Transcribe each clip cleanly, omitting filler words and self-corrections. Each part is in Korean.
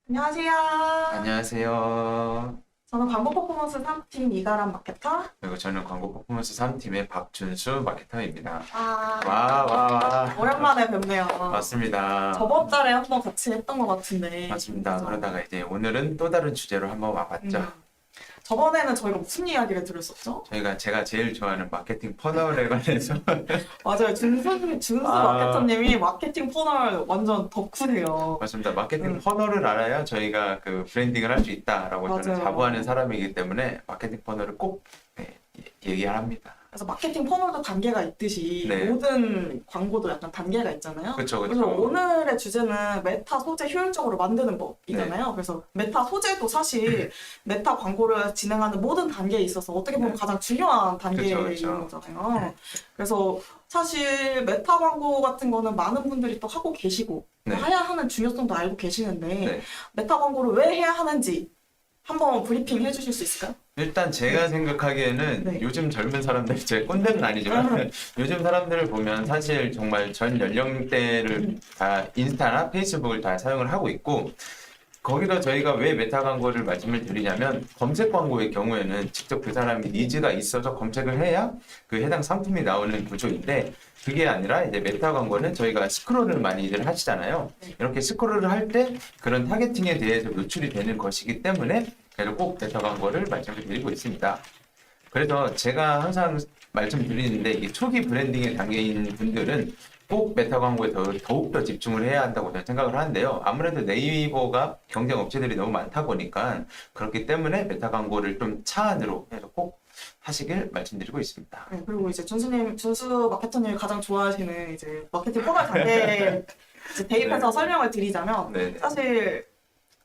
안녕하세요. 안녕하세요. 저는 광고 퍼포먼스 3팀 이가람 마케터. 그리고 저는 광고 퍼포먼스 3팀의 박준수 마케터입니다. 아, 와, 와, 와. 오랜만에 뵙네요. 맞습니다. 저번 달에 한번 같이 했던 것 같은데. 맞습니다. 그죠? 그러다가 이제 오늘은 또 다른 주제로 한번 와봤죠. 저번에는 저희가 무슨 이야기를 들었었죠? 제가 제일 좋아하는 마케팅 퍼널에 관해서 맞아요. 준수 마케터님이 마케팅 퍼널 완전 덕후세요. 맞습니다. 마케팅 퍼널을 알아야 저희가 그 브랜딩을 할 수 있다라고 저는 맞아요. 자부하는 사람이기 때문에 마케팅 퍼널을 꼭 얘기합니다. 그래서 마케팅 퍼널도 단계가 있듯이 네. 모든 광고도 약간 단계가 있잖아요. 그렇죠, 그래서 그렇죠. 오늘의 주제는 메타 소재 효율적으로 만드는 법이잖아요. 그래서 메타 소재도 사실 메타 광고를 진행하는 모든 단계에 있어서 어떻게 보면 네. 가장 중요한 단계인 그쵸. 거잖아요. 그래서 사실 메타 광고 같은 거는 많은 분들이 또 하고 계시고 네. 해야 하는 중요성도 알고 계시는데 네. 메타 광고를 왜 해야 하는지 한번 브리핑 해주실 수 있을까요? 일단 제가 생각하기에는 네. 요즘 젊은 사람들, 제 꼰대는 아니지만 요즘 사람들을 보면 사실 정말 전 연령대를 다 인스타나 페이스북을 다 사용을 하고 있고, 거기서 저희가 왜 메타 광고를 말씀을 드리냐면, 검색 광고의 경우에는 직접 그 사람이 니즈가 있어서 검색을 해야 그 해당 상품이 나오는 구조인데, 그게 아니라 이제 메타 광고는 저희가 스크롤을 많이들 하시잖아요. 이렇게 스크롤을 할 때 그런 타겟팅에 대해서 노출이 되는 것이기 때문에 그래서 꼭 메타 광고를 말씀을 드리고 있습니다. 그래서 제가 항상 말씀드리는데, 이게 초기 브랜딩의 단계인 분들은 꼭 메타 광고에 더욱더 집중을 해야 한다고 저는 생각을 하는데요. 아무래도 네이버가 경쟁 업체들이 너무 많다 보니까 그렇기 때문에 메타 광고를 좀 차안으로 해서 꼭 하시길 말씀드리고 있습니다. 네, 그리고 이제 준수 마케터님이 가장 좋아하시는 이제 마케팅 포괄 단계에 이제 대입해서 네. 설명을 드리자면 네. 사실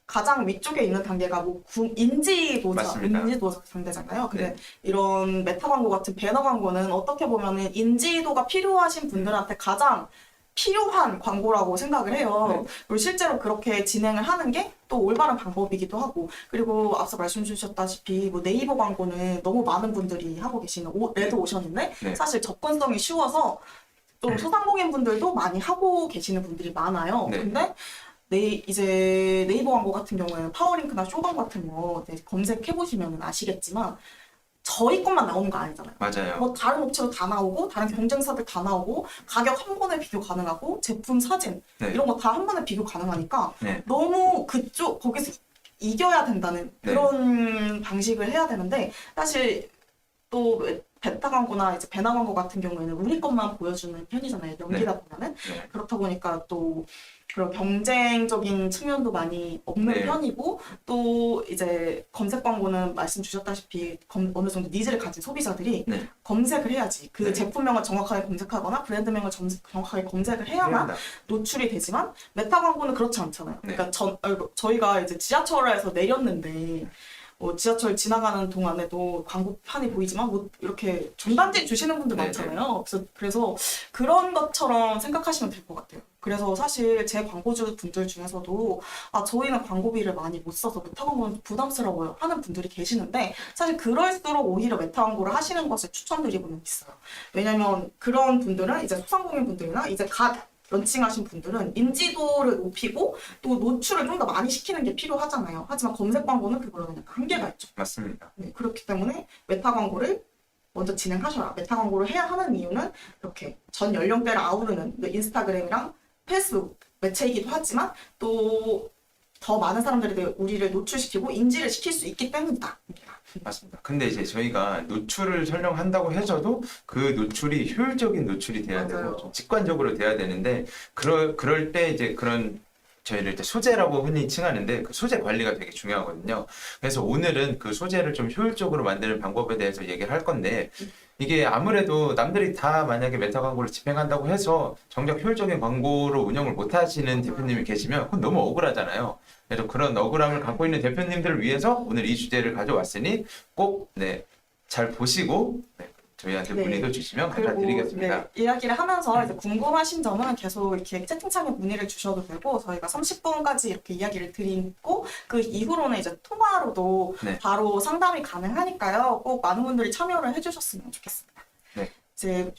가장 위쪽에 있는 단계가 뭐 인지도자, 맞습니다. 인지도자 단계잖아요. 근데 네. 이런 메타 광고 같은 배너 광고는 어떻게 보면은 인지도가 필요하신 분들한테 가장 필요한 광고라고 생각을 해요. 네. 그리고 실제로 그렇게 진행을 하는 게 또 올바른 방법이기도 하고, 그리고 앞서 말씀 주셨다시피 뭐 네이버 광고는 너무 많은 분들이 하고 계시는 레드 오션인데 네. 사실 접근성이 쉬워서 좀 소상공인 분들도 많이 하고 계시는 분들이 많아요. 네. 근데 이제 네이버 광고 같은 경우에는 파워링크나 쇼방 같은 거 검색해 보시면 아시겠지만 저희 것만 나오는 거 아니잖아요. 맞아요. 뭐 다른 업체도 다 나오고 다른 경쟁사들 다 나오고 가격 한 번에 비교 가능하고 제품 사진 네. 이런 거 다 한 번에 비교 가능하니까 네. 너무 거기서 이겨야 된다는 네. 그런 방식을 해야 되는데 사실 또 베타 광고나 이제 배너 광고 같은 경우에는 우리 것만 보여주는 편이잖아요. 연기다 보면은 네. 그렇다 보니까 또 그런 경쟁적인 측면도 많이 없는 네. 편이고 또 이제 검색 광고는 말씀 주셨다시피 어느 정도 니즈를 가진 소비자들이 네. 검색을 해야지 그 네. 제품명을 정확하게 검색하거나 브랜드명을 정확하게 검색을 해야만 해야 한다. 노출이 되지만 메타 광고는 그렇지 않잖아요. 네. 그러니까 저희가 이제 지하철에서 내렸는데 지하철 지나가는 동안에도 광고판이 보이지만 뭐 이렇게 전단지 주시는 분들 네, 많잖아요. 그래서 그런 것처럼 생각하시면 될 것 같아요. 그래서 사실 제 광고주 분들 중에서도 저희는 광고비를 많이 못 써서 메타 광고는 부담스러워요 하는 분들이 계시는데 사실 그럴수록 오히려 메타 광고를 하시는 것을 추천드리고는 있어요. 왜냐면 그런 분들은 이제 소상공인 분들이나 이제 갓 런칭하신 분들은 인지도를 높이고 또 노출을 좀 더 많이 시키는 게 필요하잖아요. 하지만 검색 광고는 그거는 약간 한계가 있죠. 맞습니다. 네, 그렇기 때문에 메타 광고를 먼저 진행하셔라. 메타 광고를 해야 하는 이유는 이렇게 전 연령대를 아우르는 인스타그램이랑 페이스북 매체이기도 하지만 또 더 많은 사람들에게 우리를 노출시키고 인지를 시킬 수 있기 때문이다. 맞습니다. 근데 이제 저희가 노출을 설명한다고 해서도 그 노출이 효율적인 노출이 돼야 맞아요. 되고 좀 직관적으로 돼야 되는데 그럴 때 이제 그런 저희를 이제 소재라고 흔히 칭하는데 그 소재 관리가 되게 중요하거든요. 그래서 오늘은 그 소재를 좀 효율적으로 만드는 방법에 대해서 얘기를 할 건데 이게 아무래도 남들이 다 만약에 메타 광고를 집행한다고 해서 정작 효율적인 광고로 운영을 못 하시는 대표님이 계시면 그건 너무 억울하잖아요. 그래서 그런 억울함을 갖고 있는 대표님들을 위해서 오늘 이 주제를 가져왔으니 꼭 잘 보시고 저희한테 네. 문의도 주시면 그리고 감사드리겠습니다. 이야기를 하면서 이제 궁금하신 점은 계속 이렇게 채팅창에 문의를 주셔도 되고 저희가 30분까지 이렇게 이야기를 드리고 그 이후로는 이제 통화로도 네. 바로 상담이 가능하니까요. 꼭 많은 분들이 참여를 해주셨으면 좋겠습니다. 네. 이제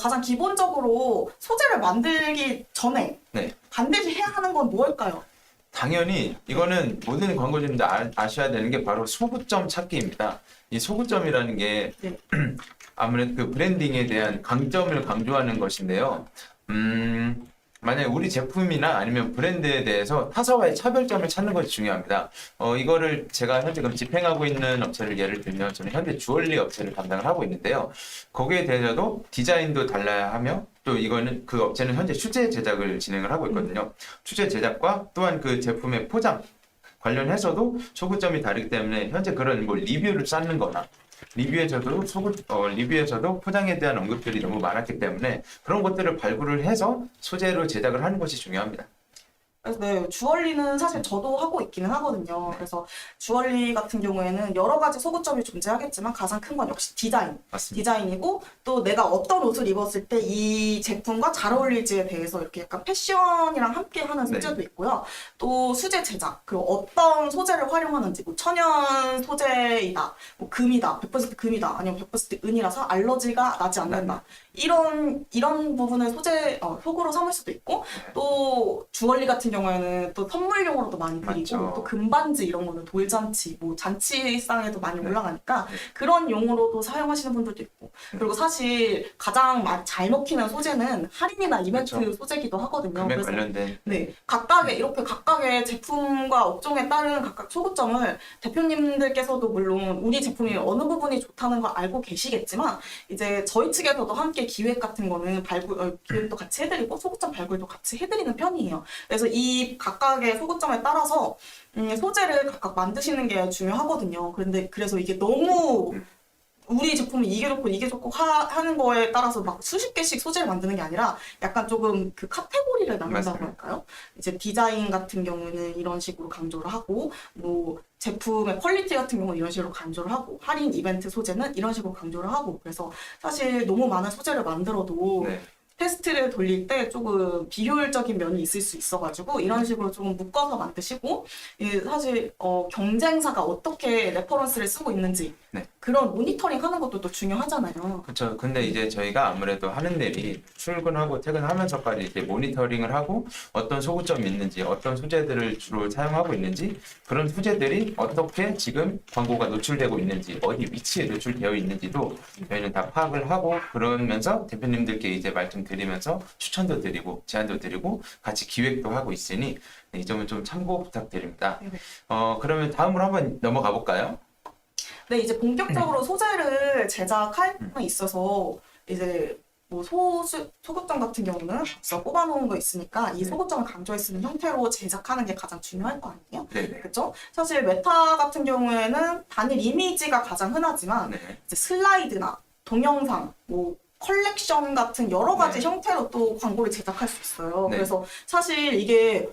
가장 기본적으로 소재를 만들기 전에 네. 반드시 해야 하는 건 뭘까요? 당연히 이거는 모든 광고주님들 아셔야 되는 게 바로 소구점 찾기입니다. 이 소구점이라는 게 네. 아무래도 그 브랜딩에 대한 강점을 강조하는 것인데요. 만약에 우리 제품이나 아니면 브랜드에 대해서 타사와의 차별점을 찾는 것이 중요합니다. 이거를 제가 현재 그럼 집행하고 있는 업체를 예를 들면 저는 현재 주얼리 업체를 담당을 하고 있는데요. 거기에 대해서도 디자인도 달라야 하며 또 이거는 그 업체는 현재 수제 제작을 진행을 하고 있거든요. 수제 제작과 또한 그 제품의 포장 관련해서도 소구점이 다르기 때문에 현재 그런 뭐 리뷰를 쌓는 거나 리뷰에서도 포장에 대한 언급들이 너무 많았기 때문에 그런 것들을 발굴을 해서 소재로 제작을 하는 것이 중요합니다. 그래서 네, 주얼리는 사실 저도 하고 있기는 하거든요. 그래서 주얼리 같은 경우에는 여러 가지 소구점이 존재하겠지만 가장 큰 건 역시 맞습니다. 디자인이고 또 내가 어떤 옷을 입었을 때 이 제품과 잘 어울릴지에 대해서 이렇게 약간 패션이랑 함께 하는 소재도 있고요. 또 수제 제작, 그 어떤 소재를 활용하는지, 뭐 천연 소재이다, 뭐 금이다, 100% 금이다, 아니면 100% 은이라서 알러지가 나지 않는다. 이런 부분을 속으로 삼을 수도 있고, 또 주얼리 같은 경우에는 또 선물용으로도 많이 드리고, 맞죠. 또 금반지 이런 거는 돌잔치, 뭐 잔치상에도 많이 올라가니까 그런 용어로도 사용하시는 분들도 있고, 그리고 사실 가장 잘 먹히는 소재는 할인이나 이벤트 그렇죠. 소재기도 하거든요. 금액 그래서 관련된 네, 각각의 제품과 업종에 따른 각각 소구점을 대표님들께서도 물론 우리 제품이 어느 부분이 좋다는 걸 알고 계시겠지만 이제 저희 측에서도 함께 기획 같은 거는 기획도 같이 해드리고 소구점 발굴도 같이 해드리는 편이에요. 그래서 이 각각의 소구점에 따라서 소재를 각각 만드시는 게 중요하거든요. 그래서 이게 너무 우리 제품이 이게 좋고 하는 거에 따라서 막 수십 개씩 소재를 만드는 게 아니라 약간 조금 그 카테고리를 나눈다고 맞습니다. 할까요? 이제 디자인 같은 경우는 이런 식으로 강조를 하고, 뭐 제품의 퀄리티 같은 경우는 이런 식으로 강조를 하고, 할인 이벤트 소재는 이런 식으로 강조를 하고, 그래서 사실 너무 많은 소재를 만들어도 네. 테스트를 돌릴 때 조금 비효율적인 면이 있을 수 있어가지고 이런 식으로 조금 묶어서 만드시고, 사실 경쟁사가 어떻게 레퍼런스를 쓰고 있는지 네. 그런 모니터링 하는 것도 또 중요하잖아요. 그렇죠. 근데 이제 저희가 아무래도 하는 일이 출근하고 퇴근하면서까지 이렇게 모니터링을 하고 어떤 소구점이 있는지, 어떤 소재들을 주로 사용하고 있는지, 그런 소재들이 어떻게 지금 광고가 노출되고 있는지, 어디 위치에 노출되어 있는지도 저희는 다 파악을 하고 그러면서 대표님들께 이제 말씀드리면서 추천도 드리고 제안도 드리고 같이 기획도 하고 있으니 이 점은 좀 참고 부탁드립니다. 네. 그러면 다음으로 한번 넘어가 볼까요? 네, 이제 본격적으로 소재를 제작할 때 있어서 이제 뭐 소구점 같은 경우는 앞서 뽑아놓은 거 있으니까 이 소구점을 강조해 쓰는 형태로 제작하는 게 가장 중요할 거 아니에요? 네네. 그렇죠? 사실 메타 같은 경우에는 단일 이미지가 가장 흔하지만 네. 이제 슬라이드나 동영상, 뭐 컬렉션 같은 여러 가지 네. 형태로 또 광고를 제작할 수 있어요. 네. 그래서 사실 이게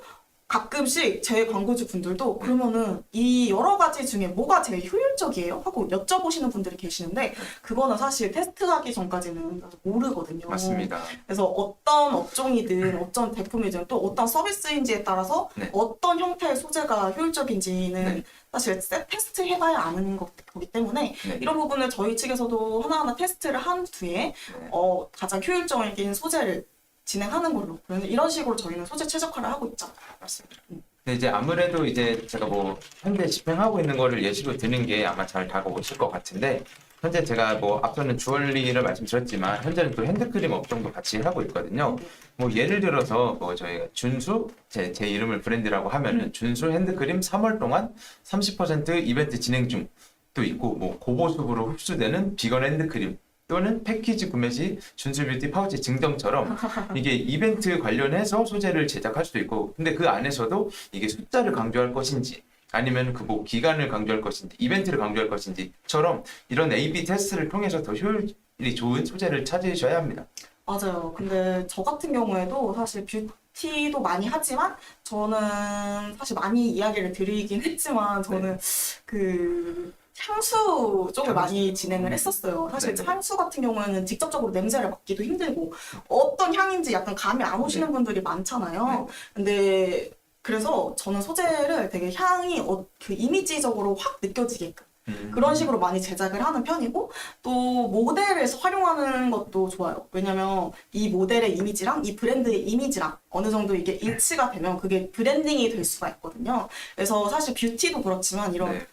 가끔씩 제 광고주 분들도 그러면은 이 여러 가지 중에 뭐가 제일 효율적이에요? 하고 여쭤보시는 분들이 계시는데 그거는 사실 테스트하기 전까지는 모르거든요. 맞습니다. 그래서 어떤 업종이든 어떤 제품이든 또 어떤 서비스인지에 따라서 네. 어떤 형태의 소재가 효율적인지는 네. 사실 테스트 해봐야 아는 거기 때문에 네. 이런 부분을 저희 측에서도 하나하나 테스트를 한 뒤에 네. 가장 효율적인 소재를 진행하는 걸로. 그래서 이런 식으로 저희는 소재 최적화를 하고 있죠. 맞습니다. 근데 이제 아무래도 이제 제가 뭐 현재 집행하고 있는 거를 예시로 드는 게 아마 잘 다가오실 것 같은데 현재 제가 뭐 앞서는 주얼리를 말씀드렸지만 현재는 또 핸드크림 업종도 같이 하고 있거든요. 뭐 예를 들어서 뭐 저희가 준수 제 이름을 브랜드라고 하면은 준수 핸드크림 3월 동안 30% 이벤트 진행 중도 있고 뭐 고보습으로 흡수되는 비건 핸드크림 또는 패키지 구매 시 준수뷰티 파우치 증정처럼 이게 이벤트 관련해서 소재를 제작할 수도 있고 근데 그 안에서도 이게 숫자를 강조할 것인지 아니면 그 뭐 기간을 강조할 것인지 이벤트를 강조할 것인지처럼 이런 A/B 테스트를 통해서 더 효율이 좋은 소재를 찾으셔야 합니다. 맞아요. 근데 저 같은 경우에도 사실 뷰티도 많이 하지만 저는 사실 많이 이야기를 드리긴 했지만 저는 그 향수 쪽을 많이 진행을 했었어요. 사실 네네. 향수 같은 경우에는 직접적으로 냄새를 맡기도 힘들고 어떤 향인지 약간 감이 안 오시는 분들이 많잖아요. 근데 그래서 저는 소재를 되게 향이 그 이미지적으로 확 느껴지게끔 그런 식으로 많이 제작을 하는 편이고 또 모델을 활용하는 것도 좋아요. 왜냐면 이 모델의 이미지랑 이 브랜드의 이미지랑 어느 정도 이게 일치가 되면 그게 브랜딩이 될 수가 있거든요. 그래서 사실 뷰티도 그렇지만 이런 네.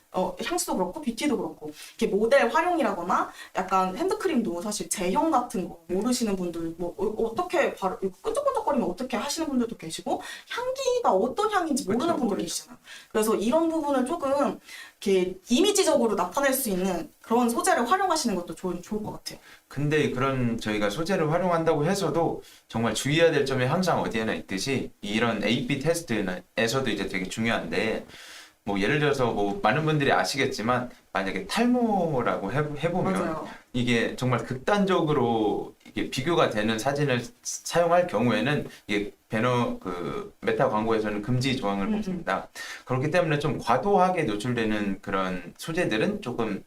향수도 그렇고 뷰티도 그렇고 이렇게 모델 활용이라거나 약간 핸드크림도 사실 제형 같은 거 모르시는 분들 뭐 어떻게 바로 끈적끈적거리면 어떻게 하시는 분들도 계시고 향기가 어떤 향인지 모르는 그렇죠, 분들이 모르죠. 계시잖아요. 그래서 이런 부분을 조금 이렇게 이미지적으로 나타낼 수 있는 그런 소재를 활용하시는 것도 좋을 것 같아요. 근데 그런 저희가 소재를 활용한다고 해서도 정말 주의해야 될 점이 항상 어디에나 있듯이 이런 A/B 테스트에서도 이제 되게 중요한데 뭐 예를 들어서 뭐 많은 분들이 아시겠지만 만약에 탈모라고 해보면 맞아요. 이게 정말 극단적으로 이게 비교가 되는 사진을 사용할 경우에는 이게 배너 그 메타 광고에서는 금지 조항을 먹습니다. 그렇기 때문에 좀 과도하게 노출되는 그런 소재들은 조금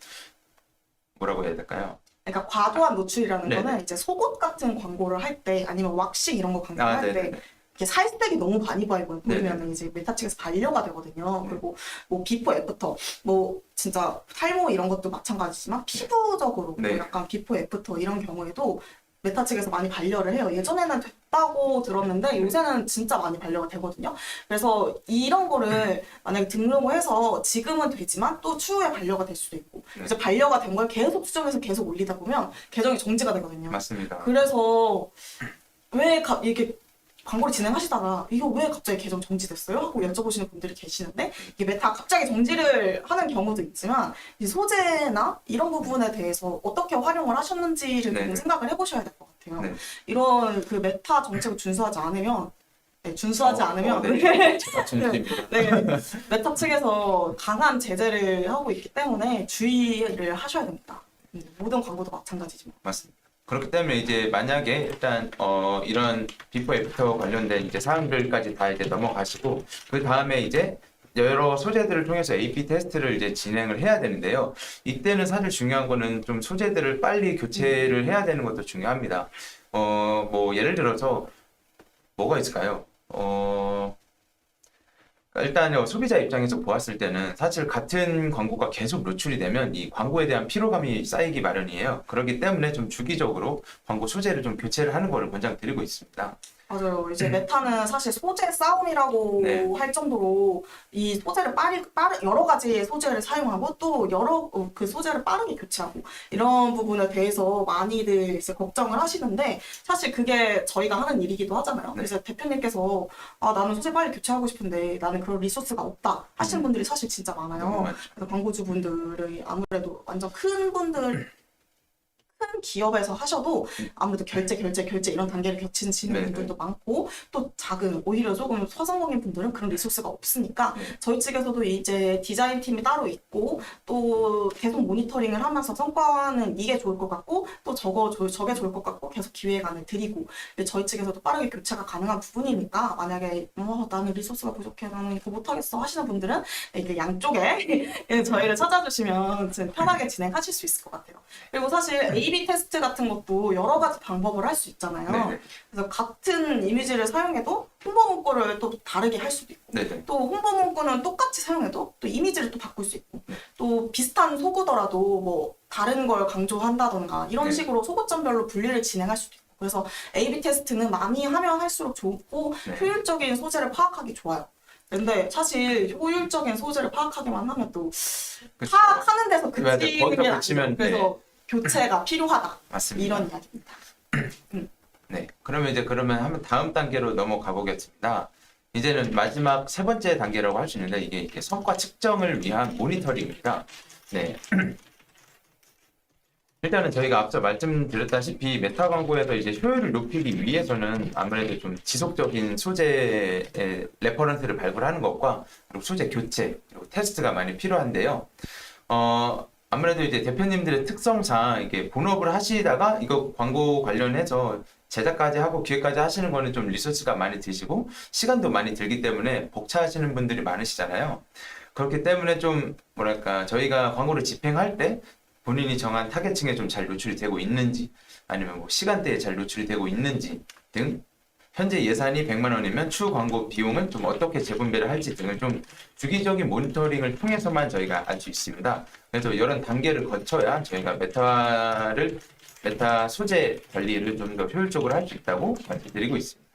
뭐라고 해야 될까요? 그러니까 과도한 노출이라는 네네. 거는 이제 속옷 같은 광고를 할 때 아니면 왁싱 이런 거 광고를 아, 할 때 네네. 이렇게 살색이 너무 많이 보이면 네네. 이제 메타 측에서 반려가 되거든요. 네. 그리고 뭐 비포 애프터 뭐 진짜 탈모 이런 것도 마찬가지지만 피부적으로 네. 뭐 약간 비포 애프터 이런 경우에도 메타 측에서 많이 반려를 해요. 예전에는 됐다고 들었는데 요새는 진짜 많이 반려가 되거든요. 그래서 이런 거를 만약에 등록을 해서 지금은 되지만 또 추후에 반려가 될 수도 있고 네. 이제 반려가 된 걸 계속 수정해서 계속 올리다 보면 계정이 정지가 되거든요. 맞습니다. 그래서 왜 이렇게 광고를 진행하시다가 이거 왜 갑자기 계정 정지됐어요? 하고 여쭤보시는 분들이 계시는데 이게 메타 갑자기 정지를 하는 경우도 있지만 이 소재나 이런 부분에 대해서 어떻게 활용을 하셨는지를 네. 조금 생각을 해보셔야 될 것 같아요. 네. 이런 그 메타 정책을 준수하지 않으면 준수하지 않으면 네. 제가 진심입니다. 네, 메타 측에서 강한 제재를 하고 있기 때문에 주의를 하셔야 됩니다. 모든 광고도 마찬가지지만. 맞습니다. 그렇기 때문에 이제 만약에 일단 이런 비포 애프터 관련된 이제 사항들까지 다 이제 넘어가시고 그 다음에 이제 여러 소재들을 통해서 A/B 테스트를 이제 진행을 해야 되는데요. 이때는 사실 중요한 거는 좀 소재들을 빨리 교체를 해야 되는 것도 중요합니다. 뭐 예를 들어서 뭐가 있을까요? 일단 소비자 입장에서 보았을 때는 사실 같은 광고가 계속 노출이 되면 이 광고에 대한 피로감이 쌓이기 마련이에요. 그렇기 때문에 좀 주기적으로 광고 소재를 좀 교체를 하는 것을 권장드리고 있습니다. 맞아요. 이제 메타는 사실 소재 싸움이라고 네. 할 정도로 이 소재를 여러 가지의 소재를 사용하고 또 여러 그 소재를 빠르게 교체하고 이런 부분에 대해서 많이들 이제 걱정을 하시는데 사실 그게 저희가 하는 일이기도 하잖아요. 네. 그래서 대표님께서 나는 소재 빨리 교체하고 싶은데 나는 그런 리소스가 없다 하시는 분들이 사실 진짜 많아요. 많죠. 그래서 광고주분들이 아무래도 완전 큰 분들 큰 기업에서 하셔도 아무래도 결제 이런 단계를 거치시는 네, 분들도 많고 또 작은 오히려 조금 소상공인 분들은 그런 리소스가 없으니까 네. 저희 측에서도 이제 디자인 팀이 따로 있고 또 계속 모니터링을 하면서 성과는 이게 좋을 것 같고 또 저게 좋을 것 같고 계속 기획안을 드리고 저희 측에서도 빠르게 교체가 가능한 부분이니까 만약에 나는 리소스가 부족해 나는 이거 못하겠어 하시는 분들은 이게 양쪽에 저희를 찾아주시면 편하게 진행하실 수 있을 것 같아요. 그리고 사실 A/B 테스트 같은 것도 여러 가지 방법을 할 수 있잖아요. 네네. 그래서 같은 이미지를 사용해도 홍보 문구를 또 다르게 할 수도 있고 네네. 또 홍보 문구는 똑같이 사용해도 또 이미지를 또 바꿀 수 있고 또 비슷한 속어더라도 뭐 다른 걸 강조한다던가 이런 네. 식으로 속어점별로 분리를 진행할 수도 있고 그래서 A/B 테스트는 많이 하면 할수록 좋고 네. 효율적인 소재를 파악하기 좋아요. 근데 사실 효율적인 소재를 파악하기만 하면 또 그쵸. 파악하는 데서 맞아요. 그치는 거기서 게 그치면, 아니에요. 그래서 교체가 필요하다. 맞습니다. 이런 이야기입니다. 네. 그러면 한번 다음 단계로 넘어가 보겠습니다. 이제는 마지막 세 번째 단계라고 할 수 있는데 이게 성과 측정을 위한 모니터링입니다. 네. 일단은 저희가 앞서 말씀드렸다시피 메타 광고에서 이제 효율을 높이기 위해서는 아무래도 좀 지속적인 소재의 레퍼런스를 발굴하는 것과 그리고 소재 교체 그리고 테스트가 많이 필요한데요. 아무래도 이제 대표님들의 특성상 이게 본업을 하시다가 이거 광고 관련해서 제작까지 하고 기획까지 하시는 거는 좀 리소스가 많이 드시고 시간도 많이 들기 때문에 벅차하시는 분들이 많으시잖아요. 그렇기 때문에 좀 뭐랄까 저희가 광고를 집행할 때 본인이 정한 타겟층에 좀 잘 노출이 되고 있는지 아니면 뭐 시간대에 잘 노출이 되고 있는지 등 현재 예산이 100만 원이면 추후 광고 비용은 좀 어떻게 재분배를 할지 등을 좀 주기적인 모니터링을 통해서만 저희가 알 수 있습니다. 그래서 이런 단계를 거쳐야 저희가 메타 소재 관리를 좀 더 효율적으로 할 수 있다고 말씀드리고 있습니다.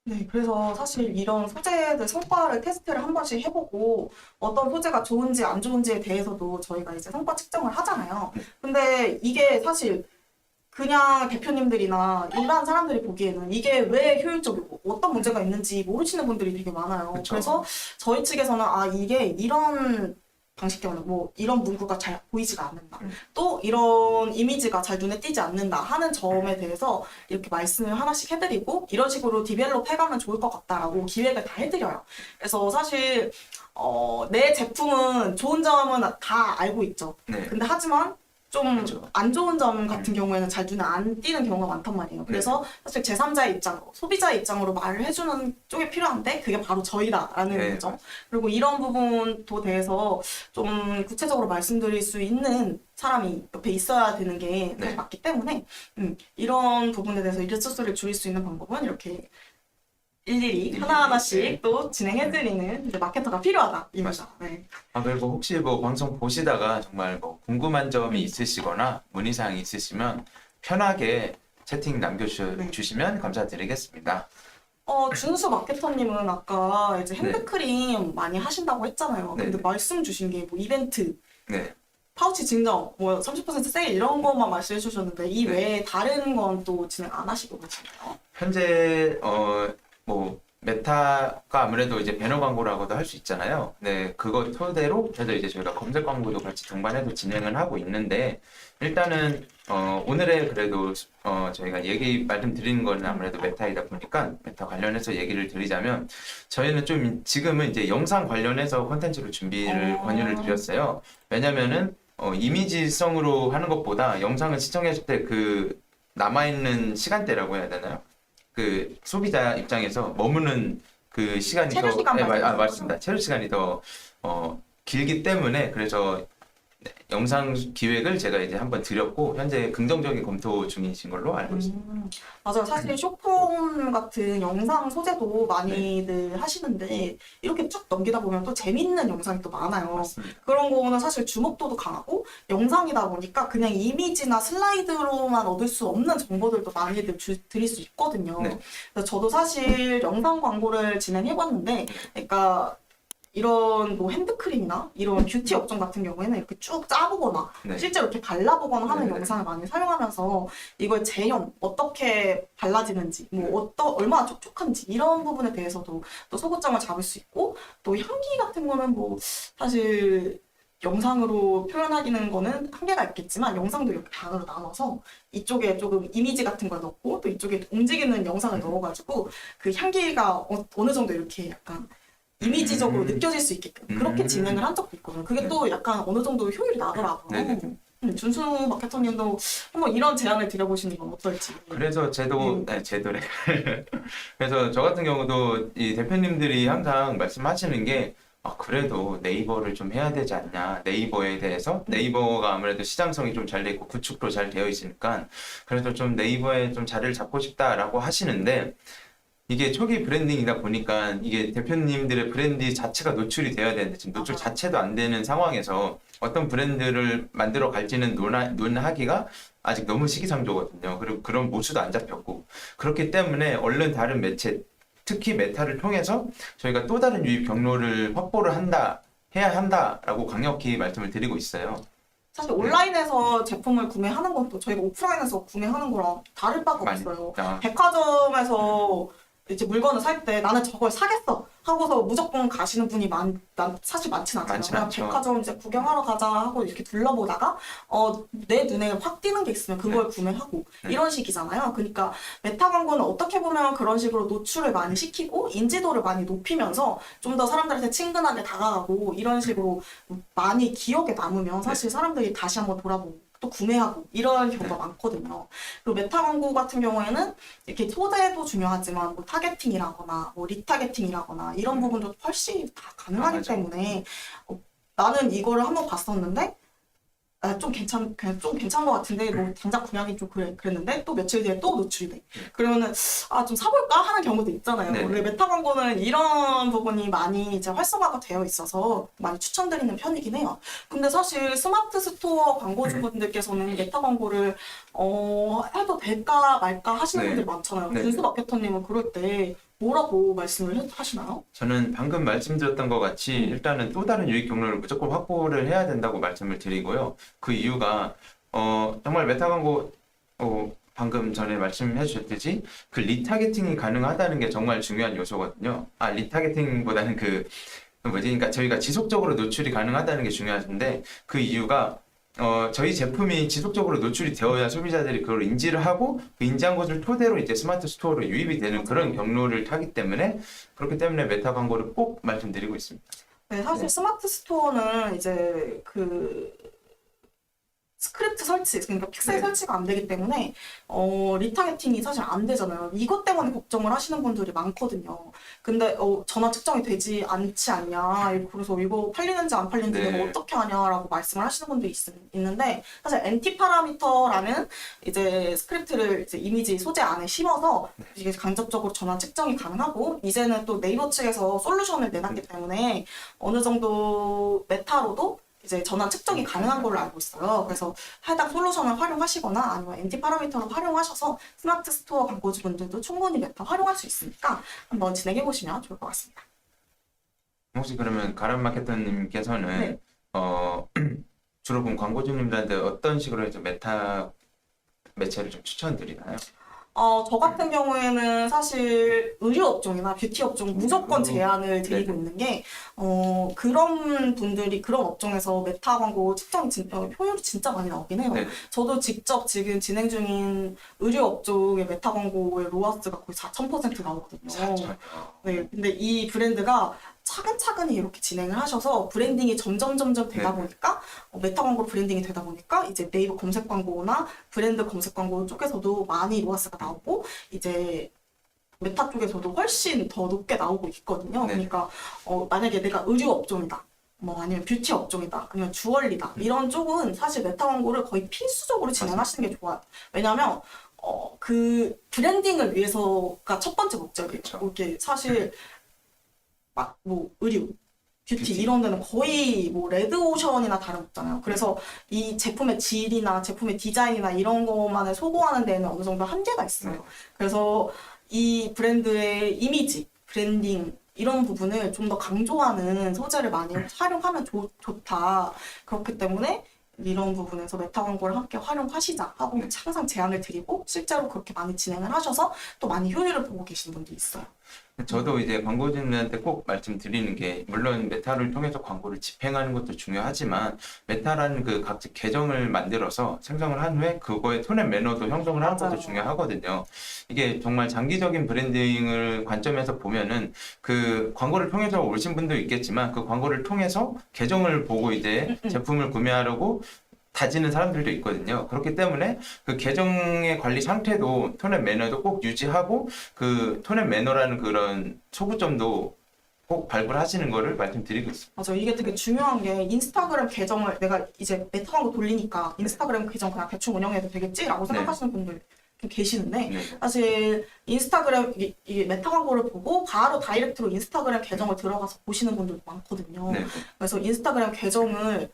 네, 그래서 사실 이런 소재들 성과를 테스트를 한 번씩 해보고 어떤 소재가 좋은지 안 좋은지에 대해서도 저희가 이제 성과 측정을 하잖아요. 근데 이게 사실 그냥 대표님들이나 일반 사람들이 보기에는 이게 왜 효율적이고 어떤 문제가 있는지 모르시는 분들이 되게 많아요. 그쵸. 그래서 저희 측에서는 이게 이런 방식 때문에 뭐 이런 문구가 잘 보이지가 않는다. 또 이런 이미지가 잘 눈에 띄지 않는다 하는 점에 대해서 이렇게 말씀을 하나씩 해드리고 이런 식으로 디벨롭 해가면 좋을 것 같다라고 기획을 다 해드려요. 그래서 사실 내 제품은 좋은 점은 다 알고 있죠. 네. 근데 하지만 좀 그쵸. 안 좋은 점 같은 경우에는 잘 눈에 안 띄는 경우가 많단 말이에요. 그래서 사실 제3자의 입장으로, 소비자의 입장으로 말을 해주는 쪽이 필요한데 그게 바로 저희다라는 네. 거죠. 그리고 이런 부분도 대해서 좀 구체적으로 말씀드릴 수 있는 사람이 옆에 있어야 되는 게 네. 맞기 때문에 이런 부분에 대해서 일수수를 줄일 수 있는 방법은 이렇게 일일이 하나하나씩 네. 또 진행해드리는 이제 마케터가 필요하다 입니다. 네. 그리고 혹시 뭐 방송 보시다가 정말 뭐 궁금한 점이 있으시거나 문의사항이 있으시면 편하게 채팅 남겨주시면 감사드리겠습니다. 준수 마케터님은 아까 이제 핸드크림 많이 하신다고 했잖아요. 네. 근데 말씀 주신 게 뭐 이벤트, 네. 파우치 증정, 뭐 30% 세일 이런 것만 말씀해 주셨는데 이 네. 외에 다른 건 또 진행 안 하시고 계시나요? 현재 뭐 메타가 아무래도 이제 배너 광고라고도 할 수 있잖아요. 네, 그거 토대로 해서 이제 저희가 검색 광고도 같이 동반해서 진행을 하고 있는데 일단은 오늘의 그래도 저희가 말씀드리는 거는 아무래도 메타이다 보니까 메타 관련해서 얘기를 드리자면 저희는 좀 지금은 이제 영상 관련해서 콘텐츠로 준비를 권유를 드렸어요. 왜냐면은 이미지성으로 하는 것보다 영상을 시청했을 때 그 남아있는 시간대라고 해야 되나요? 그 소비자 입장에서 머무는 그 시간이 체류 시간 맞습니다. 체류 시간이 더 길기 때문에 그래서 영상 기획을 제가 이제 한번 드렸고 현재 긍정적인 검토 중이신 걸로 알고 있습니다. 맞아요. 사실 쇼폼 같은 영상 소재도 많이들 하시는데 이렇게 쭉 넘기다 보면 또 재밌는 영상이 또 많아요. 맞습니다. 그런 거는 사실 주목도도 강하고 영상이다 보니까 그냥 이미지나 슬라이드로만 얻을 수 없는 정보들도 많이들 드릴 수 있거든요. 네. 그래서 저도 사실 영상 광고를 진행해봤는데 그러니까 이런 뭐 핸드크림이나 이런 뷰티 업종 같은 경우에는 이렇게 쭉 짜보거나 네. 실제로 이렇게 발라보거나 하는 네. 영상을 많이 사용하면서 이걸 제형 어떻게 발라지는지 뭐 얼마나 촉촉한지 이런 부분에 대해서도 또 소구점을 잡을 수 있고 또 향기 같은 거는 뭐 사실 영상으로 표현하기는 거는 한계가 있겠지만 영상도 이렇게 반으로 나눠서 이쪽에 조금 이미지 같은 걸 넣고 또 이쪽에 움직이는 영상을 넣어가지고 그 향기가 어느 정도 이렇게 약간 이미지적으로 느껴질 수 있게끔 그렇게 진행을 한 적도 있거든요. 그게 또 약간 어느 정도 효율이 나더라고요. 네네. 준수 마케터님도 한번 이런 제안을 드려보시는 건 어떨지. 그래서 제도래. 그래서 저 같은 경우도 이 대표님들이 항상 말씀하시는 게 그래도 네이버를 좀 해야 되지 않냐. 네이버에 대해서 네이버가 아무래도 시장성이 좀 잘 돼 있고 구축도 잘 되어 있으니까 그래서 좀 네이버에 좀 자리를 잡고 싶다라고 하시는데 이게 초기 브랜딩이다 보니까 이게 대표님들의 브랜드 자체가 노출이 돼야 되는데 지금 노출 자체도 안 되는 상황에서 어떤 브랜드를 만들어 갈지는 논하기가 아직 너무 시기상조거든요. 그리고 그런 모수도 안 잡혔고 그렇기 때문에 얼른 다른 매체 특히 메타를 통해서 저희가 또 다른 유입 경로를 확보를 해야 한다라고 강력히 말씀을 드리고 있어요. 사실 온라인에서 제품을 구매하는 것도 저희가 오프라인에서 구매하는 거랑 다를 바가 없어요. 백화점에서 이제 물건을 살 때 나는 저걸 사겠어 하고서 무조건 가시는 분이 사실 많진 않아요. 그냥 백화점 이제 구경하러 가자 하고 이렇게 둘러보다가 내 눈에 확 띄는 게 있으면 그걸 구매하고 이런 식이잖아요. 그러니까 메타 광고는 어떻게 보면 그런 식으로 노출을 많이 시키고 인지도를 많이 높이면서 좀 더 사람들한테 친근하게 다가가고 이런 식으로 많이 기억에 남으면 사실 사람들이 다시 한번 돌아보고 또 구매하고 이런 경우가 많거든요. 그리고 메타 광고 같은 경우에는 이렇게 소재도 중요하지만 뭐 타겟팅이라거나 뭐 리타겟팅이라거나 이런 부분도 훨씬 다 가능하기 때문에 나는 이거를 한번 봤었는데 좀 그냥 좀 괜찮은 것 같은데, 뭐, 당장 구매하기 좀 그랬는데, 또 며칠 뒤에 또 노출이 돼. 그러면은, 좀 사볼까? 하는 경우도 있잖아요. 네. 원래 메타 광고는 이런 부분이 많이 이제 활성화가 되어 있어서 많이 추천드리는 편이긴 해요. 근데 사실 스마트 스토어 광고주분들께서는 메타 광고를, 해도 될까 말까 하시는 네. 분들이 많잖아요. 네. 준수 마케터님은 그럴 때 뭐라고 말씀을 하시나요? 저는 방금 말씀드렸던 것 같이 일단은 또 다른 유입 경로를 무조건 확보를 해야 된다고 말씀을 드리고요. 그 이유가 정말 메타 광고 방금 전에 말씀해 주셨듯이 그 리타게팅이 가능하다는 게 정말 중요한 요소거든요. 리타게팅보다는 그러니까 저희가 지속적으로 노출이 가능하다는 게 중요한데 그 이유가 저희 제품이 지속적으로 노출이 되어야 소비자들이 그걸 인지를 하고 그 인지한 것을 토대로 이제 스마트 스토어로 유입이 되는 그런 경로를 타기 때문에 그렇기 때문에 메타 광고를 꼭 말씀드리고 있습니다. 네, 사실 네. 스마트 스토어는 이제 그 스크립트 설치, 그러니까 픽셀 네. 설치가 안 되기 때문에 리타게팅이 사실 안 되잖아요. 이것 때문에 걱정을 하시는 분들이 많거든요. 근데 전화 측정이 되지 않지 않냐, 그래서 이거 팔리는지 안 팔리는지 네. 내가 어떻게 하냐라고 말씀을 하시는 분들이 있는데, 사실 NT 파라미터라는 이제 스크립트를 이제 이미지 소재 안에 심어서 이게 간접적으로 전화 측정이 가능하고, 이제는 또 네이버 측에서 솔루션을 내놨기 때문에 어느 정도 메타로도 이제 전환 측정이 가능한 걸로 알고 있어요. 그래서 해당 솔루션을 활용하시거나 아니면 NT 파라미터를 활용하셔서 스마트 스토어 광고주분들도 충분히 메타 활용할 수 있으니까 한번 진행해 보시면 좋을 것 같습니다. 혹시 그러면 가람 마케터님께서는 네. 주로 그럼 광고주님들한테 어떤 식으로 해서 메타 매체를 좀 추천드리나요? 저 같은 경우에는 사실 의류 업종이나 뷰티 업종 무조건 제한을 드리고 네. 있는 게, 그런 분들이 그런 업종에서 메타 광고 측정이 효율이 진짜 많이 나오긴 해요. 네. 저도 직접 지금 진행 중인 의류 업종의 메타 광고의 로아스가 거의 4,000% 나오거든요. 네, 근데 이 브랜드가 차근차근히 이렇게 진행을 하셔서 브랜딩이 점점 되다 네. 보니까 메타 광고 브랜딩이 되다 보니까 이제 네이버 검색 광고나 브랜드 검색 광고 쪽에서도 많이 로아스가 나오고 이제 메타 쪽에서도 훨씬 더 높게 나오고 있거든요. 네. 그러니까 만약에 내가 의류 업종이다. 뭐 아니면 뷰티 업종이다. 아니면 주얼리다. 이런 쪽은 사실 메타 광고를 거의 필수적으로 진행하시는 게 좋아요. 왜냐면 그 브랜딩을 위해서가 첫 번째 목적이에요. 그쵸. 이게 사실 막 뭐 의류, 뷰티 뷰티. 이런 데는 거의 뭐 레드오션이나 다름없잖아요. 그래서 이 제품의 질이나 제품의 디자인이나 이런 것만을 소구하는 데는 어느 정도 한계가 있어요. 네. 그래서 이 브랜드의 이미지, 브랜딩 이런 부분을 좀 더 강조하는 소재를 많이 활용하면 좋다. 그렇기 때문에 이런 부분에서 메타 광고를 함께 활용하시자 하고 항상 제안을 드리고 실제로 그렇게 많이 진행을 하셔서 또 많이 효율을 보고 계신 분도 있어요. 저도 이제 광고주님한테 꼭 말씀드리는 게 물론 메타를 통해서 광고를 집행하는 것도 중요하지만 메타라는 그 각자 계정을 만들어서 생성을 한 후에 그거의 톤 앤 매너도 형성을 하는 것도 맞아요. 중요하거든요. 이게 정말 장기적인 브랜딩을 관점에서 보면은 그 광고를 통해서 오신 분도 있겠지만 그 광고를 통해서 계정을 보고 이제 제품을 구매하려고 다지는 사람들도 있거든요. 그렇기 때문에 그 계정의 관리 상태도 톤 앤 매너도 꼭 유지하고 그 톤 앤 매너라는 그런 소구점도 꼭 발굴하시는 거를 말씀드리고 있습니다. 맞아. 이게 되게 중요한 게 인스타그램 계정을 내가 이제 메타 광고 돌리니까 인스타그램 계정 그냥 대충 운영해도 되겠지라고 생각하시는 분들 좀 계시는데 네. 사실 인스타그램 이게 메타 광고를 보고 바로 다이렉트로 인스타그램 계정을 들어가서 보시는 분들도 많거든요. 네. 그래서 인스타그램 계정을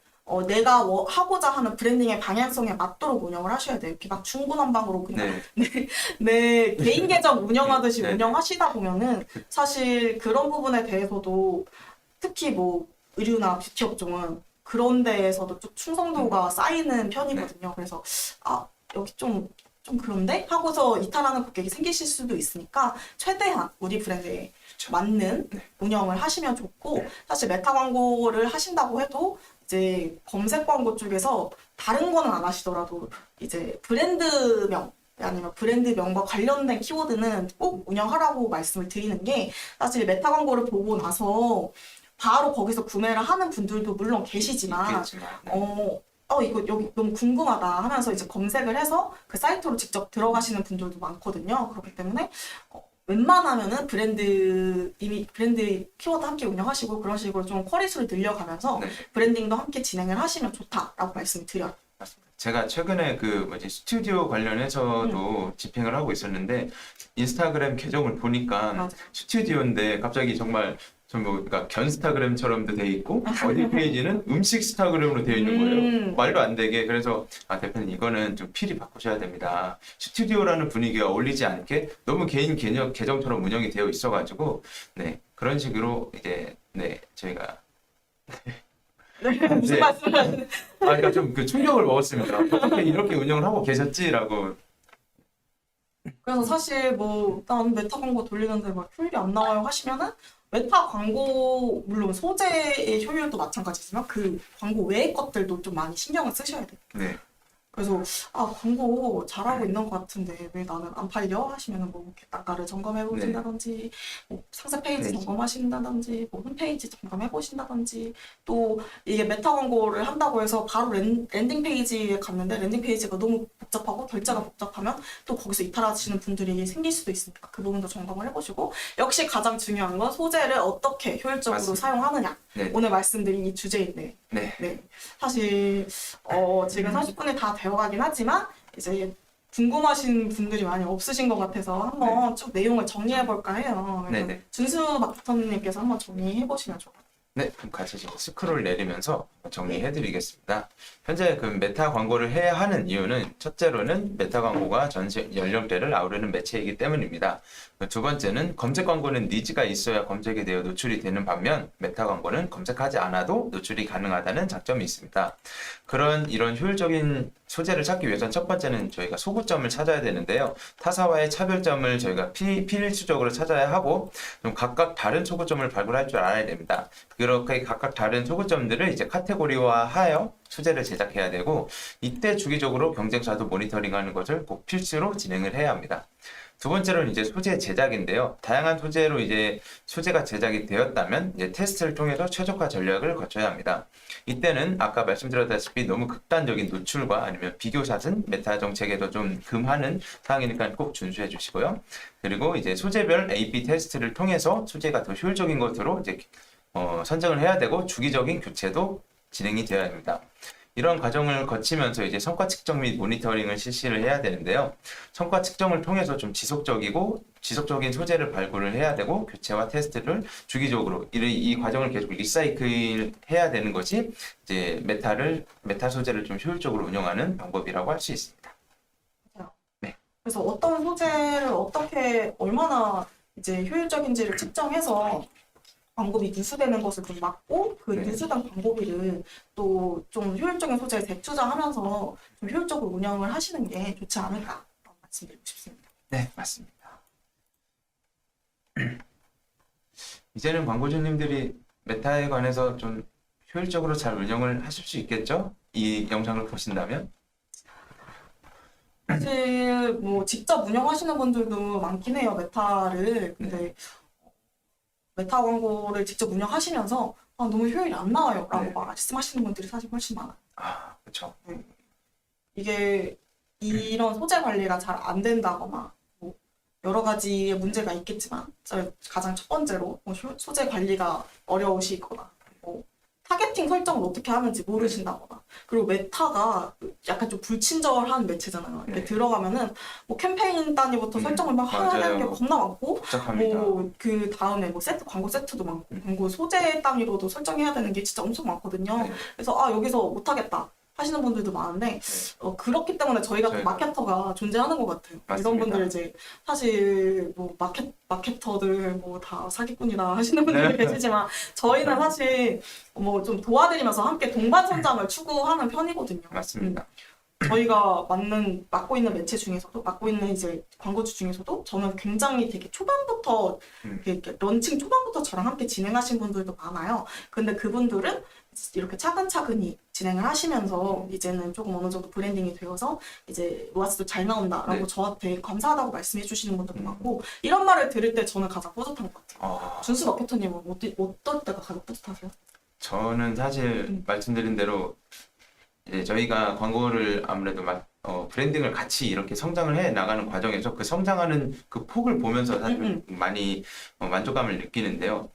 내가 하고자 하는 브랜딩의 방향성에 맞도록 운영을 하셔야 돼요. 이렇게 막 중구난방으로 그냥 네. 내 개인 계정 운영하듯이 네. 운영하시다 보면은 사실 그런 부분에 대해서도 특히 뭐 의류나 뷰티 업종은 그런 데에서도 좀 충성도가 쌓이는 편이거든요. 그래서 여기 좀 그런데 하고서 이탈하는 고객이 생기실 수도 있으니까 최대한 우리 브랜드에 맞는 운영을 하시면 좋고 사실 메타 광고를 하신다고 해도 이제 검색 광고 쪽에서 다른 거는 안 하시더라도 이제 브랜드명 아니면 브랜드명과 관련된 키워드는 꼭 운영하라고 말씀을 드리는 게 사실 메타 광고를 보고 나서 바로 거기서 구매를 하는 분들도 물론 계시지만 이거 여기 너무 궁금하다 하면서 이제 검색을 해서 그 사이트로 직접 들어가시는 분들도 많거든요. 그렇기 때문에 웬만하면은 이미 브랜드 키워드 함께 운영하시고 그런 식으로 좀 쿼리수를 늘려가면서 네. 브랜딩도 함께 진행을 하시면 좋다라고 말씀드려요. 제가 최근에 그 뭐지 스튜디오 관련해서도 집행을 하고 있었는데 인스타그램 계정을 보니까 맞아. 스튜디오인데 갑자기 정말 전부 그러니까 견스타그램처럼도 돼 있고 어디 페이지는 음식 스타그램으로 되어 있는 거예요. 말도 안 되게. 그래서 아 대표님 이거는 좀 필히 바꾸셔야 됩니다. 스튜디오라는 분위기가 어울리지 않게 너무 개인 계정처럼 운영이 되어 있어가지고 네 그런 식으로 이제 네 저희가 네, 무슨 네. 말씀을 하시는 그러니까 좀 그 충격을 먹었습니다. 어떻게 이렇게 운영을 하고 계셨지라고. 그래서 사실 뭐 난 메타 광고 돌리는데 막 효율이 안 나와요 하시면은 메타 광고 물론 소재의 효율도 마찬가지지만 그 광고 외의 것들도 좀 많이 신경을 쓰셔야 돼요. 네. 그래서 아 광고 잘하고 있는 것 같은데 왜 나는 안 팔려 하시면은 뭐 이렇게 단가를 점검해 보신다든지 뭐 상세 페이지 페이지. 점검하신다든지 뭐 홈페이지 점검해 보신다든지 또 이게 메타 광고를 한다고 해서 바로 랜딩 페이지에 갔는데 랜딩 페이지가 너무 복잡하고 결제가 복잡하면 또 거기서 이탈하시는 분들이 생길 수도 있으니까 그 부분도 점검을 해보시고 역시 가장 중요한 건 소재를 어떻게 효율적으로 맞습니다. 사용하느냐 네. 오늘 말씀드린 이 주제인데 네. 네. 사실 지금 40분이 다 되어가긴 하지만 이제 궁금하신 분들이 많이 없으신 것 같아서 한번 쭉 내용을 정리해 볼까 해요. 그래서 네네. 준수 마케터님께서 한번 정리해 보시면 좋을 것 같아요. 네, 그럼 같이 지금 스크롤 내리면서 정리해드리겠습니다. 현재 그 메타 광고를 해야 하는 이유는 첫째로는 메타 광고가 전 연령대를 아우르는 매체이기 때문입니다. 두 번째는 검색 광고는 니즈가 있어야 검색이 되어 노출이 되는 반면 메타 광고는 검색하지 않아도 노출이 가능하다는 장점이 있습니다. 이런 효율적인 소재를 찾기 위해선 첫 번째는 저희가 소구점을 찾아야 되는데요. 타사와의 차별점을 저희가 필수적으로 찾아야 하고 좀 각각 다른 소구점을 발굴할 줄 알아야 됩니다. 그렇게 각각 다른 소구점들을 이제 카테고리화하여 소재를 제작해야 되고 이때 주기적으로 경쟁사도 모니터링하는 것을 꼭 필수로 진행을 해야 합니다. 두 번째로는 이제 소재 제작인데요. 다양한 소재로 이제 소재가 제작이 되었다면 이제 테스트를 통해서 최적화 전략을 거쳐야 합니다. 이때는 아까 말씀드렸다시피 너무 극단적인 노출과 아니면 비교샷은 메타 정책에도 좀 금하는 사항이니까 꼭 준수해 주시고요. 그리고 이제 소재별 A/B 테스트를 통해서 소재가 더 효율적인 것으로 이제 선정을 해야 되고 주기적인 교체도 진행이 되어야 합니다. 이런 과정을 거치면서 이제 성과 측정 및 모니터링을 실시를 해야 되는데요. 성과 측정을 통해서 좀 지속적인 소재를 발굴을 해야 되고 교체와 테스트를 주기적으로 이 과정을 계속 리사이클 해야 되는 것이 이제 메타 소재를 좀 효율적으로 운영하는 방법이라고 할 수 있습니다. 네. 그래서 어떤 소재를 어떻게 얼마나 이제 효율적인지를 측정해서 광고비 누수되는 것을 좀 막고 그 네. 누수된 광고비를 또 좀 효율적인 소재에 재투자하면서 좀 효율적으로 운영을 하시는 게 좋지 않을까 말씀드리고 싶습니다. 네, 맞습니다. 이제는 광고주님들이 메타에 관해서 좀 효율적으로 잘 운영을 하실 수 있겠죠? 이 영상을 보신다면? 사실 뭐 직접 운영하시는 분들도 많긴 해요, 메타를. 근데 메타 광고를 직접 운영하시면서 아, 너무 효율이 안 나와요 라고 네. 말씀하시는 분들이 사실 훨씬 많아요. 아, 그렇죠. 이게 이런 소재 관리가 잘 안 된다거나 뭐 여러 가지의 문제가 있겠지만 가장 첫 번째로 뭐 소재 관리가 어려우시거나 뭐 타겟팅 설정을 어떻게 하는지 모르신다거나 그리고 메타가 약간 좀 불친절한 매체잖아요. 이렇게 네. 들어가면은 뭐 캠페인 단위부터 설정을 막 해야 되는 게 맞아요. 겁나 많고 복잡합니다. 뭐 그 다음에 뭐 세트 광고 세트도 많고 광고 소재 단위로도 설정해야 되는 게 진짜 엄청 많거든요. 네. 그래서 아 여기서 못하겠다 하시는 분들도 많은데 그렇기 때문에 저희가 또 저희가- 마케터가 존재하는 것 같아요. 이런 맞습니다. 분들 이제 사실 뭐 마케터들 뭐 다 사기꾼이다 하시는 분들이 네. 계시지만 저희는 사실 뭐 좀 도와드리면서 함께 동반 성장을 추구하는 편이거든요. 맞습니다. 저희가 맡고 있는 매체 중에서도 맡고 있는 이제 광고주 중에서도 저는 굉장히 되게 초반부터 이렇게 런칭 초반부터 저랑 함께 진행하신 분들도 많아요. 근데 그분들은 이렇게 차근차근히 진행을 하시면서 이제는 조금 어느 정도 브랜딩이 되어서 이제 로아스도 잘 나온다라고 네. 저한테 감사하다고 말씀해 주시는 분들도 많고 이런 말을 들을 때 저는 가장 뿌듯한 것 같아요. 아, 준수 마케터님은 어떨 때가 가장 뿌듯하세요? 저는 사실 말씀드린 대로 이제 저희가 광고를 아무래도 브랜딩을 같이 이렇게 성장을 해 나가는 과정에서 그 성장하는 그 폭을 보면서 사실 많이 만족감을 느끼는데요.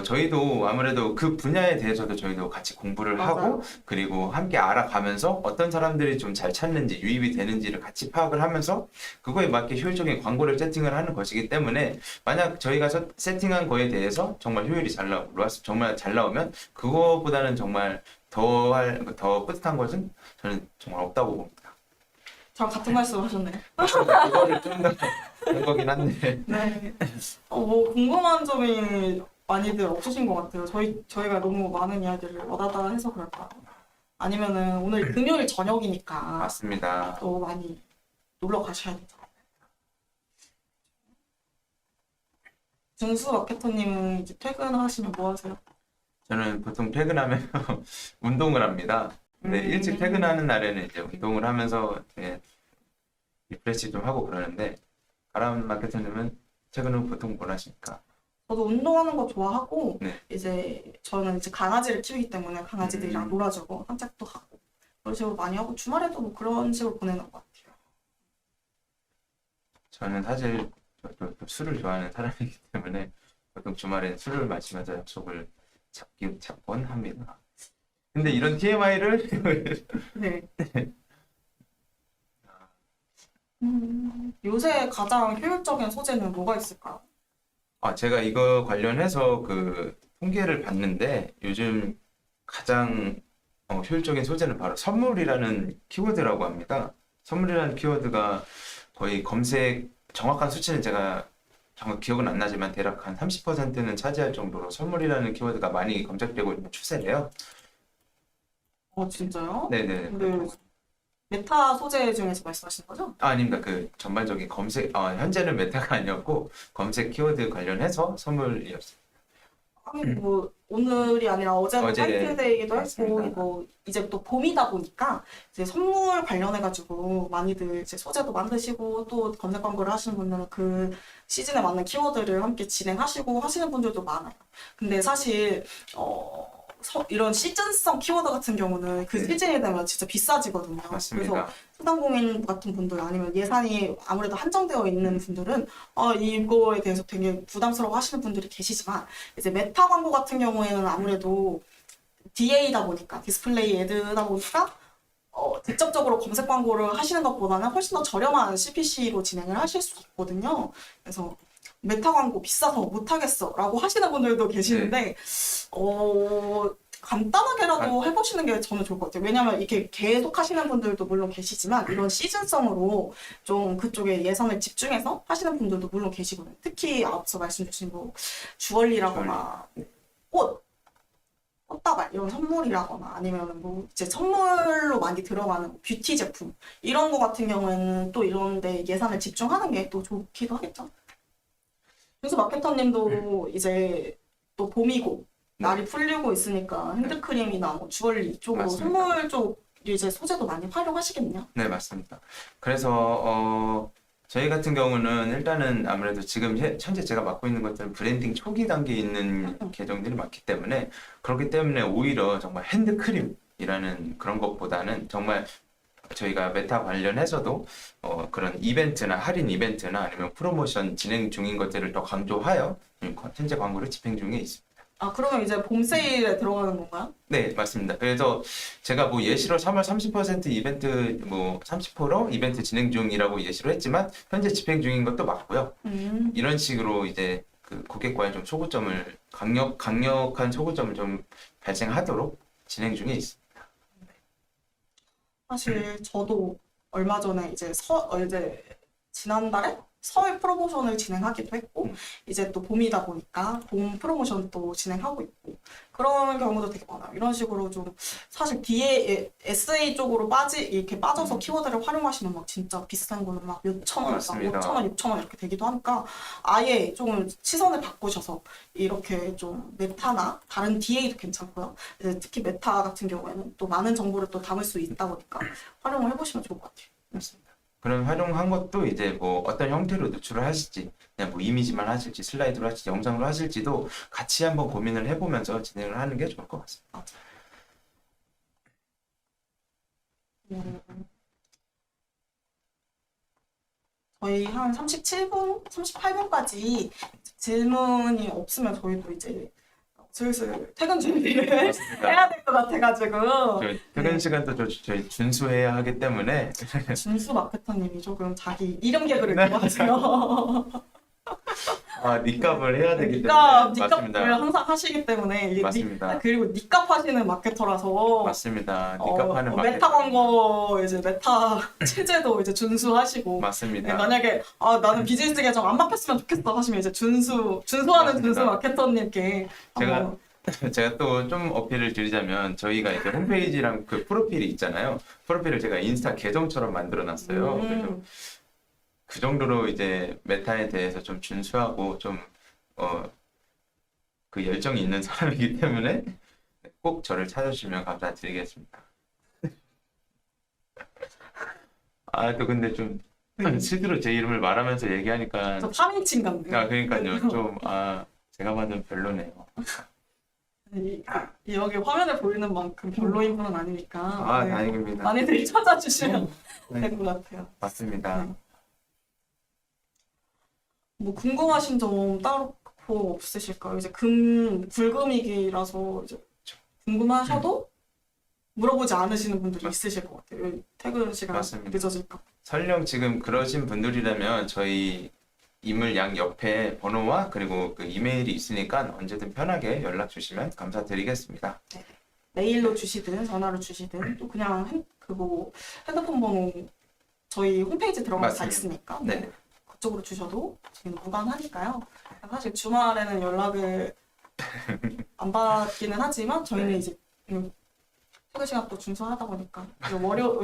저희도 아무래도 그 분야에 대해서도 저희도 같이 공부를 맞아요. 하고 그리고 함께 알아가면서 어떤 사람들이 좀 잘 찾는지 유입이 되는지를 같이 파악을 하면서 그거에 맞게 효율적인 광고를 세팅을 하는 것이기 때문에 만약 저희가 세팅한 거에 대해서 정말 효율이 잘 정말 잘 나오면 그거보다는 정말 더 뿌듯한 것은 저는 정말 없다고 봅니다. 저랑 같은 말씀 하셨네요. 그거를 좀 더 한 거긴 한데. 네. 뭐 궁금한 점이 많이들 없으신 것 같아요. 저희가 너무 많은 이야기를 와다다 해서 그럴까? 아니면은 오늘 금요일 저녁이니까 맞습니다. 또 많이 놀러 가셔야 되죠. 준수 마케터님은 이제 퇴근하시면 뭐 하세요? 저는 보통 퇴근하면 운동을 합니다. 근데 일찍 퇴근하는 날에는 이제 운동을 하면서 리프레시 좀 하고 그러는데 가람 마케터님은 퇴근 후 보통 뭘 하십니까? 저도 운동하는 거 좋아하고 네. 이제 저는 이제 강아지를 키우기 때문에 강아지들이랑 음. 놀아주고 산책도 하고 그런 식으로 많이 하고 주말에도 뭐 그런 식으로 보내는 것 같아요. 저는 사실 또 술을 좋아하는 사람이기 때문에 보통 주말엔 술을 마시면서 약속을 잡곤 합니다. 근데 이런 TMI를 네. 요새 가장 효율적인 소재는 뭐가 있을까요? 제가 이거 관련해서 그 통계를 봤는데 요즘 가장 효율적인 소재는 바로 선물이라는 키워드라고 합니다. 선물이라는 키워드가 거의 검색 정확한 수치는 제가 정확 기억은 안 나지만 대략 한 30%는 차지할 정도로 선물이라는 키워드가 많이 검색되고 있는 추세래요. 진짜요? 네네. 근데 메타 소재 중에서 말씀하시는 거죠? 아닙니다. 그 전반적인 검색, 현재는 메타가 아니었고 검색 키워드 관련해서 선물이었어요. 아니 뭐 오늘이 아니라 어제는 어제, 화이트데이기도 했고 맞습니다. 뭐 이제 또 봄이다 보니까 이제 선물 관련해가지고 많이들 이제 소재도 만드시고 또 검색 광고를 하시는 분들은 그 시즌에 맞는 키워드를 함께 진행하시고 하시는 분들도 많아요. 근데 사실 이런 시즌성 키워드 같은 경우는 그 네. 시즌이 되면 진짜 비싸지거든요. 그래서 맞습니다. 소상공인 같은 분들 아니면 예산이 아무래도 한정되어 있는 분들은 이거에 대해서 되게 부담스러워 하시는 분들이 계시지만 이제 메타 광고 같은 경우에는 아무래도 DA다 보니까 디스플레이 애드다 보니까 직접적으로 검색 광고를 하시는 것보다는 훨씬 더 저렴한 CPC로 진행을 하실 수 있거든요. 그래서 메타 광고 비싸서 못하겠어 라고 하시는 분들도 계시는데 간단하게라도 해보시는 게 저는 좋을 것 같아요. 왜냐면 이렇게 계속 하시는 분들도 물론 계시지만 이런 시즌성으로 좀 그쪽에 예산을 집중해서 하시는 분들도 물론 계시거든요. 특히 앞서 말씀 주신 뭐 주얼리라거나 꽃다발 이런 선물이라거나 아니면 뭐 이제 선물로 많이 들어가는 뷰티 제품 이런 거 같은 경우에는 또 이런 데 예산을 집중하는 게 또 좋기도 하겠죠. 그래서 마케터님도 이제 또 봄이고 날이 풀리고 있으니까 핸드크림이나 뭐 주얼리 쪽으로 맞습니다. 선물 쪽 이제 소재도 많이 활용하시겠네요. 네, 맞습니다. 그래서 저희 같은 경우는 일단은 아무래도 지금 현재 제가 맡고 있는 것들은 브랜딩 초기 단계에 있는 계정들이 많기 때문에 그렇기 때문에 오히려 정말 핸드크림이라는 그런 것보다는 정말 저희가 메타 관련해서도 그런 이벤트나 할인 이벤트나 아니면 프로모션 진행 중인 것들을 더 강조하여 현재 광고를 집행 중에 있습니다. 그러면 이제 봄 세일에 들어가는 건가요? 네, 맞습니다. 그래서 제가 뭐 예시로 3월 30% 이벤트, 뭐 30% 이벤트 진행 중이라고 예시로 했지만 현재 집행 중인 것도 맞고요. 이런 식으로 이제 그 고객과의 좀 소구점을 강력한 소구점을 좀 발생하도록 진행 중에 있습니다. 사실 저도 얼마 전에 이제 지난달에 설 프로모션을 진행하기도 했고 이제 또 봄이다 보니까 봄 프로모션 또 진행하고 있고 그런 경우도 되게 많아요. 이런 식으로 좀 사실 뒤에 SA 쪽으로 이렇게 빠져서 키워드를 활용하시면 막 진짜 비싼 거는 막 몇천 원, 막 맞습니다. 5천 원, 6천 원 이렇게 되기도 하니까 아예 좀 시선을 바꾸셔서 이렇게 좀 메타나 다른 DA도 괜찮고요. 이제 특히 메타 같은 경우에는 또 많은 정보를 또 담을 수 있다 보니까 활용을 해보시면 좋을 것 같아요. 맞습니다. 그런 활용한 것도 이제 뭐 어떤 형태로 노출을 하실지, 그냥 뭐 이미지만 하실지, 슬라이드로 하실지, 영상으로 하실지도 같이 한번 고민을 해보면서 진행을 하는 게 좋을 것 같습니다. 저희 한 37분, 38분까지 질문이 없으면 저희도 이제 슬슬 퇴근 준비를 맞습니다. 해야 될 것 같아가지고 저희 퇴근 시간도 저희 준수해야 하기 때문에 준수 마케터님이 조금 자기 이름 개그를 좋아하세요. 아, 니값을 해야 되기 때문에 니값을 맞습니다. 항상 하시기 때문에 이게 맞습니다. 그리고 니값 하시는 마케터라서 맞습니다. 니값하는 마케팅 메타 광고 이제 메타 체제도 이제 준수하시고 네, 맞습니다. 만약에 나는 비즈니스 계정 안 막혔으면 좋겠어 하시면 이제 준수하는 맞습니다. 준수 마케터님께 제가 제가 또 좀 어필을 드리자면 저희가 이제 홈페이지랑 그 프로필이 있잖아요. 프로필을 제가 인스타 계정처럼 만들어 놨어요. 그래서 그 정도로 이제 메타에 대해서 좀 준수하고 좀 그 열정이 있는 사람이기 때문에 꼭 저를 찾아주시면 감사드리겠습니다. 아, 또 근데 좀 실제로 제 이름을 말하면서 얘기하니까 저 3인칭 같네요. 아, 그러니까요. 좀 제가 봐도 별로네요. 여기 화면에 보이는 만큼 별로인 분은 아니니까 네, 다행입니다. 많이들 찾아주시면 네, 될 것 같아요. 맞습니다. 네. 뭐 궁금하신 점 따로 없으실까요? 이제 불금이기라서 이제 궁금하셔도 물어보지 않으시는 분들이 있으실 것 같아요. 퇴근 시간 맞습니다. 늦어질까 봐. 설령 지금 그러신 분들이라면 저희 이물 양 옆에 번호와 그리고 그 이메일이 있으니까 언제든 편하게 연락 주시면 감사드리겠습니다. 메일로 주시든 전화로 주시든 또 그냥 핸드폰 번호 저희 홈페이지 들어가서 다 맞습니다. 있으니까 네. 그쪽으로 주셔도 지금 무관하니까요. 사실 주말에는 연락을 안 받기는 하지만 저희는 이제 퇴근 시간 또 준수하다 보니까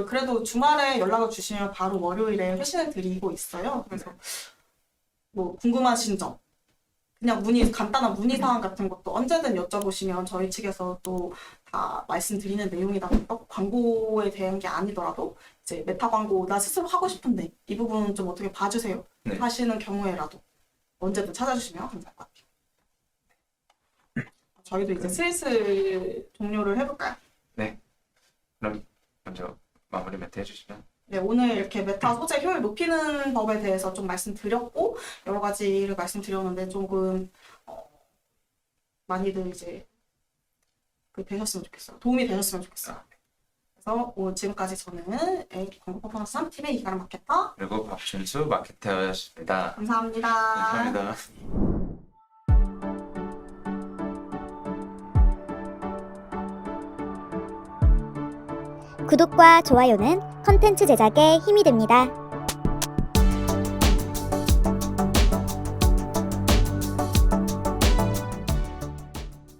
그래도 주말에 연락을 주시면 바로 월요일에 회신을 드리고 있어요. 그래서 뭐 궁금하신 점 그냥 간단한 문의 사항 같은 것도 언제든 여쭤보시면 저희 측에서 또 다 말씀드리는 내용이다 보니까 광고에 대한 게 아니더라도 이제 메타 광고 나 스스로 하고 싶은데 이 부분 좀 어떻게 봐주세요 네. 하시는 경우에라도 언제든 찾아주시면 감사할 것 같아요. 저희도 이제 슬슬 종료를 해볼까요? 네. 그럼 먼저 마무리 멘트 해주시면. 네, 오늘 이렇게 메타 소재 효율 높이는 법에 대해서 좀 말씀드렸고 여러 가지를 말씀드렸는데 조금 많이들 이제 되셨으면 좋겠어요. 도움이 되셨으면 좋겠어요. 그래서 지금까지 저는 광고 퍼포먼스 3팀의 이가람 마케터 그리고 박준수 마케터였습니다. 감사합니다. 감사합니다. 구독과 좋아요는 컨텐츠 제작에 힘이 됩니다.